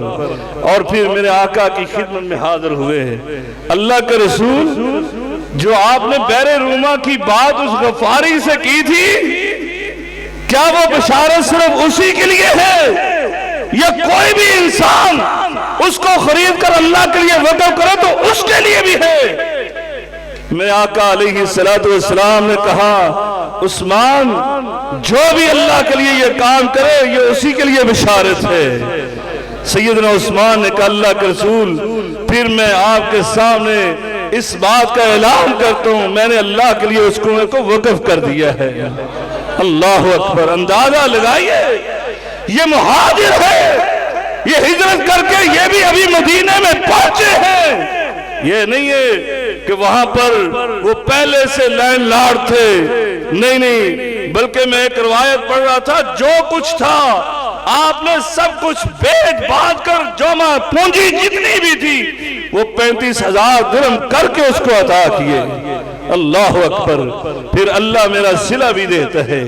اور پھر میرے آقا کی خدمت میں حاضر ہوئے. اللہ کے رسول, جو آپ نے بحر روما کی بات اس غفاری سے کی تھی, کیا وہ بشارت صرف اسی کے لیے ہے یا کوئی بھی انسان اس کو خرید کر اللہ کے لیے وقف کرے تو اس کے لیے بھی ہے؟ میرے آقا علیہ السلام نے کہا, عثمان جو بھی اللہ کے لیے یہ کام کرے یہ اسی کے لیے بشارت ہے. سیدنا عثمان نے کہا, اللہ کے رسول پھر میں آپ کے سامنے اس بات کا اعلان کرتا ہوں, میں نے اللہ کے لیے اس کنویں کو وقف کر دیا ہے. اللہ اکبر. اندازہ لگائیے, یہ مہاجر ہے, یہ ہجرت کر کے یہ بھی ابھی مدینے میں پہنچے ہیں. یہ نہیں ہے کہ وہاں پر وہ پہلے سے لینڈ لارڈ تھے, نہیں, بلکہ میں ایک روایت پڑھ رہا تھا, جو کچھ تھا آپ نے سب کچھ بیچ باچ کر جمع پونجی جتنی بھی تھی وہ 35,000 درہم کر کے اس کو عطا کیے. اللہ اکبر. پھر اللہ میرا صلہ بھی دیتا ہے.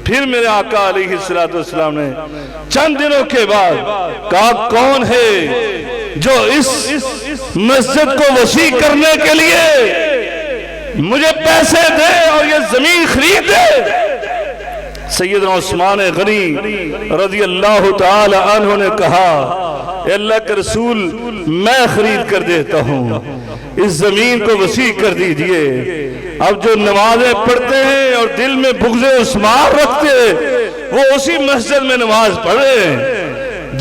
پھر میرے آقا علیہ السلام نے چند دنوں کے بعد کہا, کون ہے جو اس مسجد کو وسیع کرنے کے لیے مجھے پیسے دے اور یہ زمین خرید دے؟ سیدنا عثمان غنی رضی اللہ تعالی عنہ نے کہا, اے اللہ کے رسول میں خرید کر دیتا ہوں, اس زمین کو وسیع کر دیجئے. اب جو نمازیں پڑھتے ہیں اور دل میں بغض عثمان رکھتے ہیں وہ اسی مسجد میں نماز پڑھے.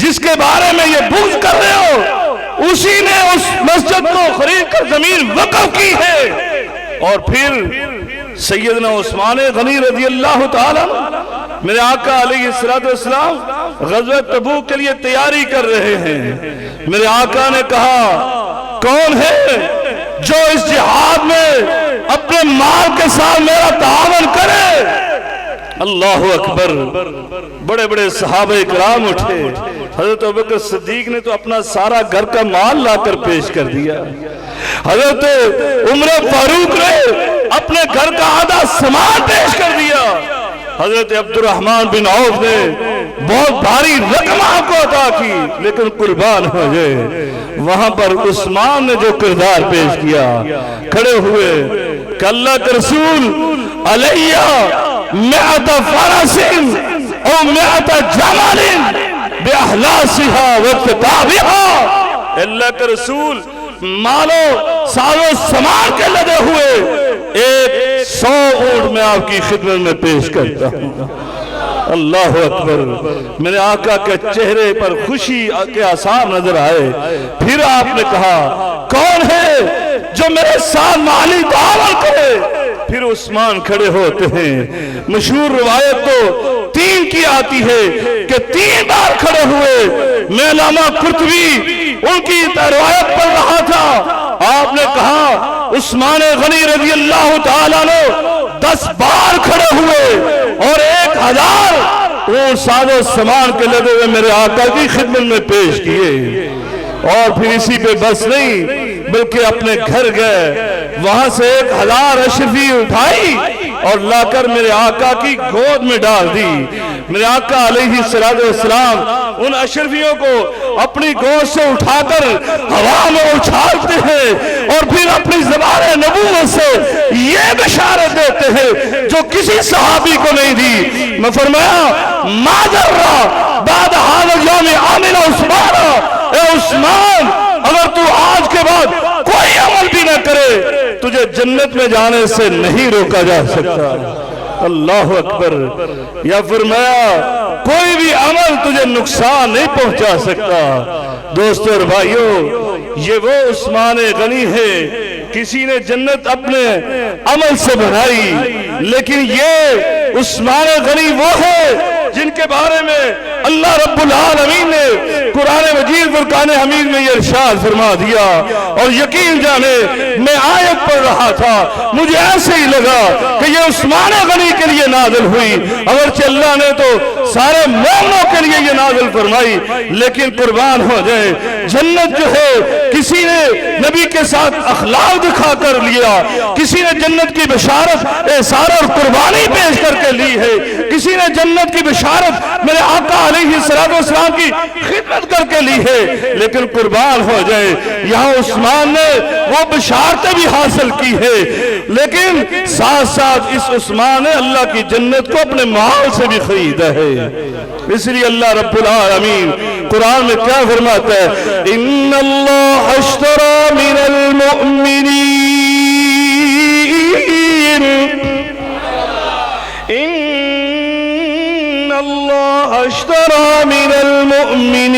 جس کے بارے میں یہ بغض کر رہے ہو اسی نے اس مسجد کو خرید کر زمین وقف کی ہے. اور پھر سیدنا عثمان غنی رضی اللہ تعالیٰ میرے آقا علیہ السلام غزوہ تبوک کے لیے تیاری کر رہے ہیں. میرے آقا نے کہا, کون ہے جو اس جہاد میں اپنے مال کے ساتھ میرا تعاون کرے؟ اللہ اکبر. بڑے بڑے صحابہ کرام اٹھے. حضرت ابوبکر صدیق نے تو اپنا سارا گھر کا مال لا کر پیش کر دیا. حضرت عمر فاروق نے اپنے گھر کا آدھا سامان پیش کر دیا. حضرت عبد الرحمن بن عوف نے بہت بھاری رقم آپ کو عطا کی, لیکن قربان ہو گئے. وہاں پر عثمان نے جو کردار پیش کیا, کھڑے ہوئے کہ اللہ کے رسول علیہ مئۃ فرس او مئۃ جمل باحلاسها واقتطابها. اللہ کے رسول مالو سالو سامان کے لدے ہوئے 100 اونٹ میں آپ کی خدمت میں پیش کرتا ہوں. اللہ اکبر. میرے آقا کے چہرے پر خوشی کے آثار نظر آئے. پھر آپ نے کہا, کون ہے جو میرے ساتھ مالی تعاون کرے؟ پھر عثمان کھڑے ہوتے ہیں. مشہور روایت تو 3 کی آتی ہے کہ 3 بار کھڑے ہوئے. میں علامہ قرطبی ان کی روایت پڑھ رہا تھا. آپ نے کہا, عثمان غنی رضی اللہ تعالیٰ نے 10 بار کھڑے ہوئے اور 1000 وہ ساز و سامان کے لدے ہوئے میرے آقا کی خدمت میں پیش کیے. اور پھر اسی پہ بس نہیں بلکہ اپنے گھر گئے, وہاں سے 1000 اشرفی اٹھائی اور لا کر میرے آقا کی گود میں ڈال دی. میرے آقا علیہ السلام ان اشرفیوں کو اپنی گود سے اٹھا کر ہوا میں اچھالتے ہیں اور پھر اپنی زبان نبوت سے یہ بشارت دیتے ہیں جو کسی صحابی کو نہیں دی. میں فرمایا, ما ذرہ بعد حال یوم عامل عثمان. اے عثمان, اگر تو آج کے بعد کوئی عمل بھی نہ کرے تجھے جنت میں جانے سے نہیں روکا جا سکتا. اللہ اکبر. یا فرمایا, کوئی بھی عمل تجھے نقصان نہیں پہنچا سکتا. دوستو اور بھائیو, یہ وہ عثمان غنی ہے، کسی نے جنت اپنے عمل سے بنائی، لیکن یہ عثمان غنی وہ ہے جن کے بارے میں اللہ رب العالمین نے قرآن مجید فرقان حمید میں یہ ارشاد فرما دیا۔ اور یقین جانے میں آیت پڑھ رہا تھا، مجھے ایسے ہی لگا کہ یہ عثمان غنی کے لیے نازل ہوئی، اگرچہ اللہ نے تو سارے مومنوں کے لیے یہ نازل فرمائی، لیکن قربان ہو جائے جنت جو ہے کسی نے نبی کے ساتھ اخلاق دکھا کر لیا، کسی نے جنت کی بشارت احسان اور قربانی پیش کر کے لی ہے، کسی نے جنت کی بشارت میرے آقا علیہ السلام کی خدمت کر کے لی ہے، لیکن قربان ہو جائے یہاں عثمان نے وہ بشارتیں بھی حاصل کی ہے، لیکن ساتھ ساتھ اس عثمان نے اللہ کی جنت کو اپنے مال سے بھی خریدا ہے۔ اس لیے اللہ رب العالمین قرآن میں کیا فرماتا ہے؟ ان اللہ اشتری من المؤمنین، ان اللہ اشتری من المؤمنین،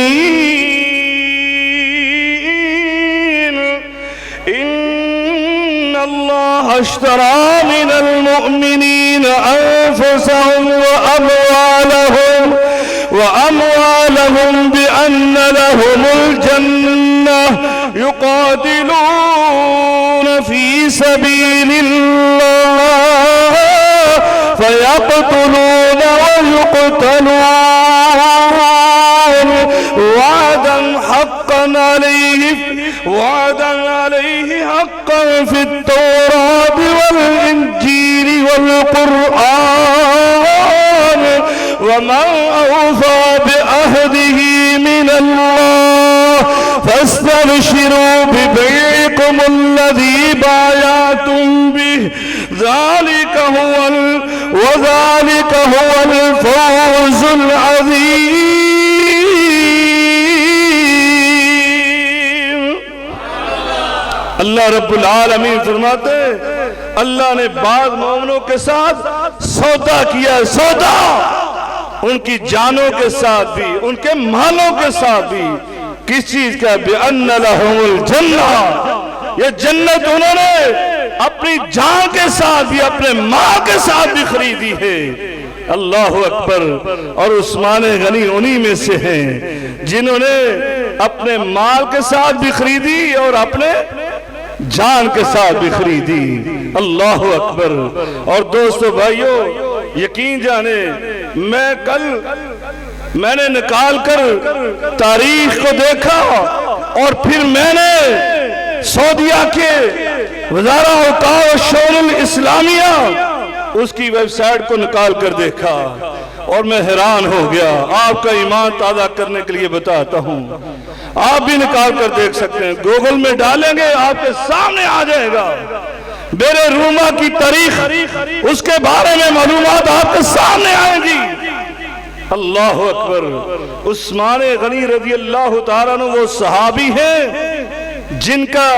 ان اللہ اشتری من المؤمنین انفسهم وأموالهم بأن لهم الجنة يقاتلون في سبيل الله فيقتلون ويقتلون وعدا عليه حقا في التوراة والإنجيل والقرآن ومن أوفى بعهده من الله فاستبشروا ببيعكم الذي بايعتم به وذلك هو الفوز العظيم۔ اللہ رب العالمین فرماتے ہیں اللہ نے بعض مومنوں کے ساتھ سودا کیا، سودا ان کی جانوں کے ساتھ بھی، ان کے مالوں کے ساتھ بھی، کس چیز کا؟ بِأَنَّ لَهُمُ الْجَنَّةَ، یہ جنت انہوں نے اپنی جان کے ساتھ بھی، اپنے مال کے ساتھ بھی خریدی ہے۔ اللہ اکبر۔ اور عثمان غنی انہی میں سے ہیں جنہوں نے اپنے مال کے ساتھ بھی خریدی اور اپنے جان کے ساتھ بھی خریدی۔ اللہ اکبر۔ اور دوستو بھائیو یقین جانے میں نے نکال کر تاریخ کو دیکھا اور پھر میں نے سعودیہ کے وزارت اوقاف و شؤون الاسلامیہ اس کی ویب سائٹ کو نکال کر دیکھا اور میں حیران ہو گیا۔ آپ کا ایمان تازہ کرنے کے لیے بتاتا ہوں، آپ بھی نکال کر دیکھ سکتے ہیں، گوگل میں ڈالیں گے آپ کے سامنے آ جائے گا بیرے روما کی تاریخ، اس کے بارے میں معلومات آپ کے سامنے آئیں گی۔ اللہ اکبر۔ عثمان غنی رضی اللہ تعالیٰ عنہ وہ صحابی ہیں جن کا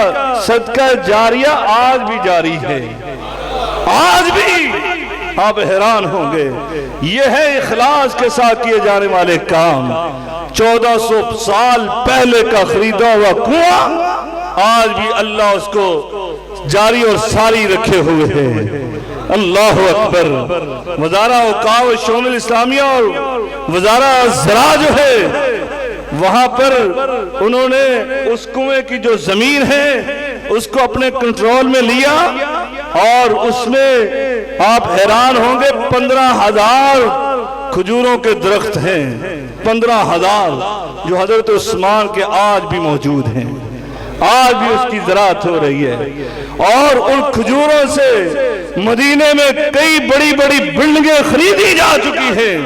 صدقہ جاریہ آج بھی جاری ہے، آج بھی۔ آپ حیران ہوں گے، یہ ہے اخلاص کے ساتھ کیے جانے والے کام۔ 1400 سال پہلے کا خریدا ہوا کنواں آج بھی اللہ اس کو جاری اور ساری رکھے ہوئے ہیں۔ اللہ اکبر۔ وزارت اوقاف و شؤون الاسلامیہ اور وزارت زراعت جو ہے وہاں پر انہوں نے اس کنویں کی جو زمین ہے اس کو اپنے کنٹرول میں لیا اور اس میں آپ حیران ہوں گے 15,000 کھجوروں کے درخت ہیں، 15,000 جو حضرت عثمان کے آج بھی موجود ہیں، آج بھی اس کی زراعت ہو رہی ہے۔ اور ان کھجوروں سے مدینے میں کئی بڑی بڑی بلڈنگیں خریدی جا چکی ہیں،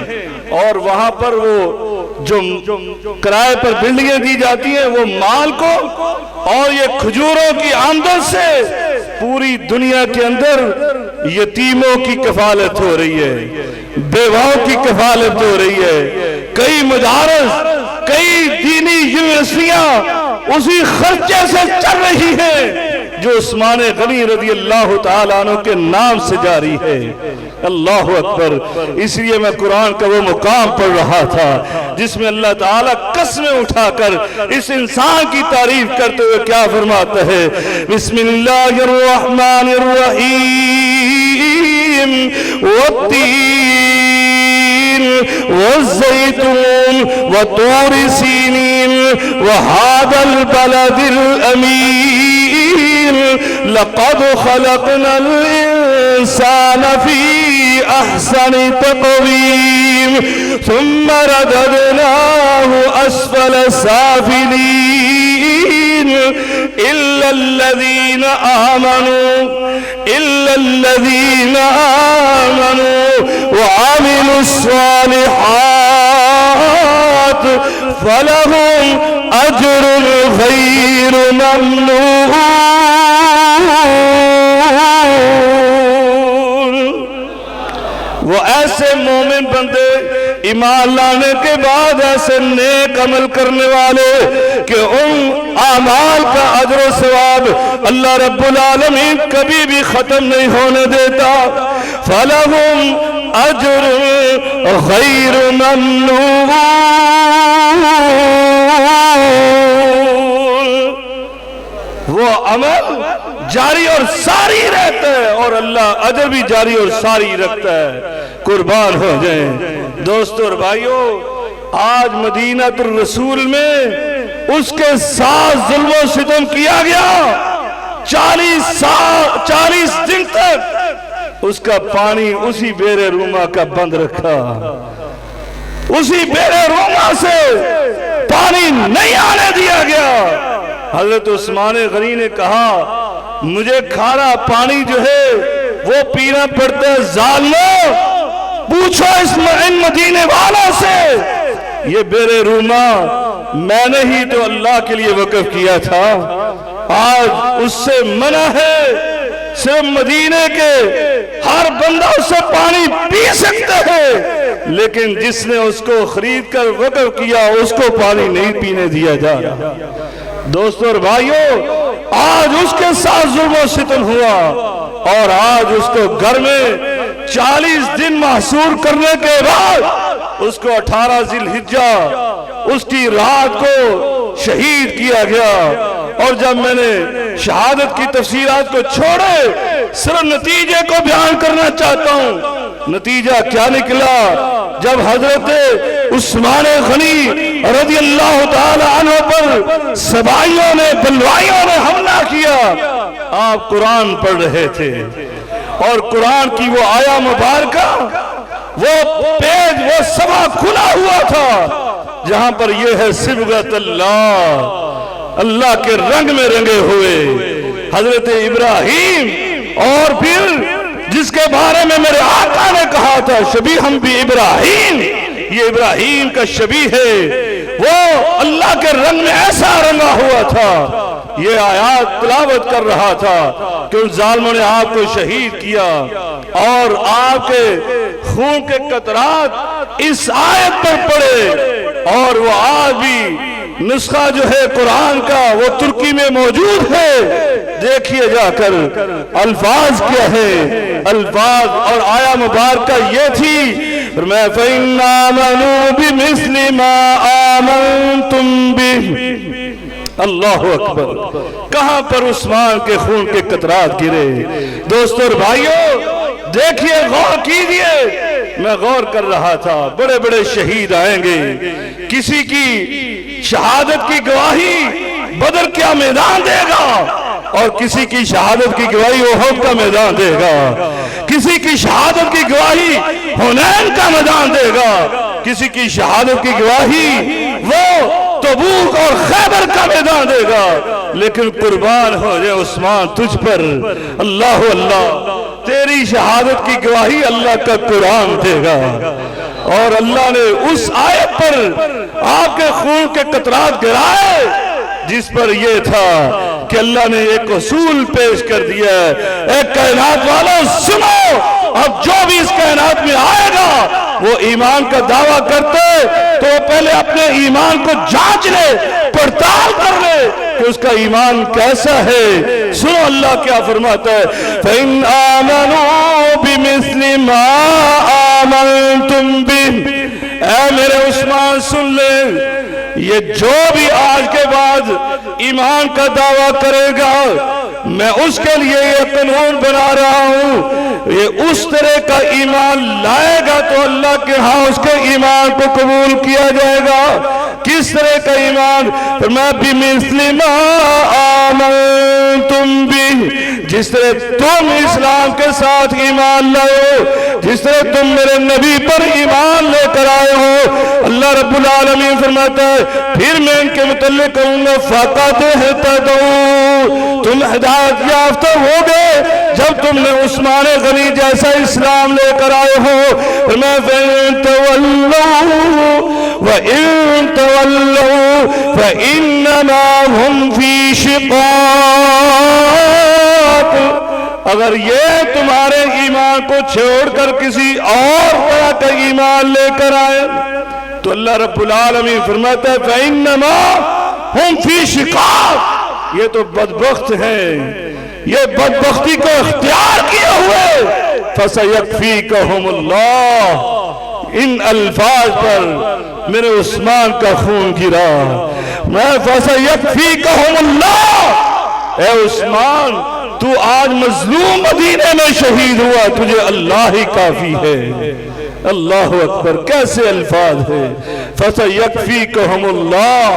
اور وہاں پر وہ جو کرائے پر بلڈنگیں دی جاتی ہیں وہ مال کو اور یہ کھجوروں کی آمدن سے پوری دنیا کے اندر یتیموں کی کفالت ہو رہی ہے، بیواؤں کی کفالت ہو رہی ہے۔ کئی مدارس، کئی دینی یونیورسٹیاں اسی خرچے سے چل رہی ہیں، جو عثمان غنی رضی اللہ تعالیٰ عنہ کے نام سے جاری ہے۔ اللہ اکبر۔ اس لیے میں قرآن کا وہ مقام پڑھ رہا تھا جس میں اللہ تعالیٰ قسمیں اٹھا کر اس انسان کی تعریف کرتے ہوئے کیا فرماتا ہے؟ بسم اللہ الرحمن الرحیم والتین والزیتون وطور سینین وهذا البلد الامین لقد خلقنا الانسان فی احسن تقویم ثم رددناه اسفل سافلین الا الذین آمنوا وعملوا الصالحات فلهم اجر غیر ممنون۔ وہ ایسے مومن بندے ایمان لانے کے بعد ایسے نیک عمل کرنے والے کہ ان اعمال کا اجر و ثواب اللہ رب العالمین کبھی بھی ختم نہیں ہونے دیتا۔ فَلَهُمْ أَجْرٌ غَيْرُ مَمْنُونٍ۔ وہ عمل جاری اور ساری رہتا ہے اور اللہ اجر بھی جاری اور ساری رکھتا ہے۔ قربان ہو جائیں دوستو اور بھائیو، آج مدینہ الرسول میں اس کے ساتھ ظلم و ستم کیا گیا۔ 40 دن تک اس کا پانی اسی بیر روما کا بند رکھا، اسی بیر روما سے پانی نہیں آنے دیا گیا۔ حضرت عثمان غنی نے کہا مجھے کھارا پانی جو ہے وہ پینا پڑتا ہے، ظالمو پوچھو ان مدینے والوں سے، یہ بیر روما میں نے ہی تو اللہ کے لیے وقف کیا تھا، آج اس سے منع ہے، صرف مدینے کے ہر بندہ اس سے پانی پی سکتا ہے، لیکن جس نے اس کو خرید کر وقف کیا اس کو پانی نہیں پینے دیا جا رہا۔ دوستو اور بھائیو، آج اس کے ساتھ ظلم و ستم ہوا اور آج اس کو گھر میں 40 دن محصور کرنے کے بعد اس کو 18 ذی الحجہ اس کی رات کو شہید کیا گیا۔ اور جب میں نے شہادت کی تفصیلات کو چھوڑے صرف نتیجے کو بیان کرنا چاہتا ہوں۔ نتیجہ کیا نکلا؟ جب حضرت عثمان غنی رضی اللہ تعالی عنہ پر سبائیوں نے بلوائیوں نے حملہ کیا، آپ قرآن پڑھ رہے تھے اور قرآن کی وہ آیا مبارکہ وہ پیج وہ سبا کھلا ہوا تھا جہاں پر یہ ہے صبغت اللہ، اللہ کے رنگ میں رنگے ہوئے حضرت ابراہیم، اور پھر جس کے بارے میں میرے آقا نے کہا تھا شبیہم بھی ابراہیم، یہ ابراہیم کا شبیہ ہے، وہ اللہ کے رنگ میں ایسا رنگا ہوا تھا، یہ آیات تلاوت کر رہا تھا کہ ان ظالموں نے آپ کو شہید کیا اور آپ کے خون کے قطرات اس آیت پر پڑے، اور وہ آج بھی نسخہ جو ہے قرآن کا وہ ترکی میں موجود ہے، دیکھیے جا کر الفاظ کیا ہے، الفاظ اور آیا مبارکہ یہ تھی فرمایا فَإِنَّ آمَنُوا بِمِثْلِ مَا آمَنْتُمْ بِهِ۔ اللہ اکبر، کہاں پر عثمان کے خون کے قطرات گرے۔ دوستو اور بھائیو دیکھیے، غور کیجئے، میں غور کر رہا تھا بڑے بڑے شہید آئیں گے، کسی کی شہادت کی گواہی بدر کیا میدان دے گا اور کسی کی شہادت کی گواہی احد کا میدان دے گا، کسی کی شہادت کی گواہی حنین کا میدان دے گا، کسی کی شہادت کی گواہی وہ تبوک اور خیبر کا میدان دے گا، لیکن قربان ہو جائے عثمان تجھ پر، اللہ اللہ تیری شہادت کی گواہی اللہ کا قرآن دے گا۔ اور اللہ نے اس آیت پر آپ کے خون کے قطرات گرائے جس پر یہ تھا کہ اللہ نے ایک اصول پیش کر دیا ہے، اے کائنات والوں سنو، اب جو بھی اس کائنات میں آئے گا وہ وہ ایمان کا دعویٰ کرتے تو وہ پہلے اپنے ایمان کو جانچ لے، پڑتال کر لے کہ اس کا ایمان کیسا ہے۔ سنو اللہ کیا فرماتا ہے، فَإِنْ آمَنُوا بِمِثْلِ مَا آمَنْتُمْ بِهِ۔ اے میرے عثمان سن لے، یہ جو بھی آج کے بعد ایمان کا دعویٰ کرے گا میں اس کے لیے یہ قانون بنا رہا ہوں، یہ اس طرح کا ایمان لائے گا تو اللہ کے ہاں اس کے ایمان کو قبول کیا جائے گا۔ کس طرح کا ایمان؟ فرمایا بِمِثْلِ مَا آمَنْتُمْ بِهِ، جس طرح تم اسلام کے ساتھ ایمان لائے ہو، جس طرح تم میرے نبی پر ایمان لے کر آئے ہو۔ اللہ رب العالمین فرماتا ہے پھر میں ان کے متعلق کہوں گا فَقَدْ اهْتَدَوْا، تم ہدایت یافتہ ہو گئے جب تم نے عثمان غنی جیسا اسلام لے کر آئے ہو۔ فرمایا فَإِن تَوَلَّوْا وَإِن تَوَلَّوْا فَإِنَّمَا هُمْ فِي شِقَاقٍ، اگر یہ تمہارے ایمان کو چھوڑ کر کسی اور طرح کا ایمان لے کر آئے تو اللہ رب العالمین فرماتا ہے فَإِنَّمَا هُمْ فِي شِقَاقٍ، یہ تو بدبخت ہیں، یہ بدبختی کو اختیار کیے ہوئے۔ فَسَيَكْفِيكَهُمُ اللَّهُ، ان الفاظ پر میرے عثمان کا خون گرا۔ میں فَسَيَكْفِيكَهُمُ اللَّهُ، اے عثمان تو آج مظلوم مدینے میں شہید ہوا، تجھے اللہ ہی کافی ہے۔ اللہ اکبر، کیسے الفاظ ہے، فَسَيَكْفِيكَهُمُ اللَّهُ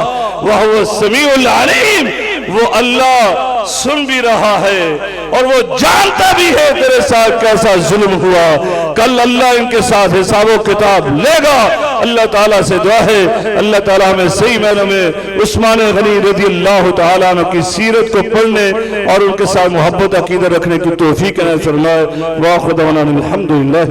وَهُوَ السَّمِيعُ الْعَلِيمُ، وہ اللہ سن بھی رہا ہے اور وہ جانتا بھی ہے تیرے ساتھ کیسا ظلم ہوا۔ کل اللہ ان کے ساتھ حساب و کتاب لے گا۔ اللہ تعالیٰ سے دعا ہے اللہ تعالیٰ ہمیں صحیح معنوں میں عثمان غنی رضی اللہ تعالیٰ عنہ کی سیرت کو پڑھنے اور ان کے ساتھ محبت عقیدہ رکھنے کی توفیق عنایت فرمائے۔ وآخر دعوانا الحمدللہ۔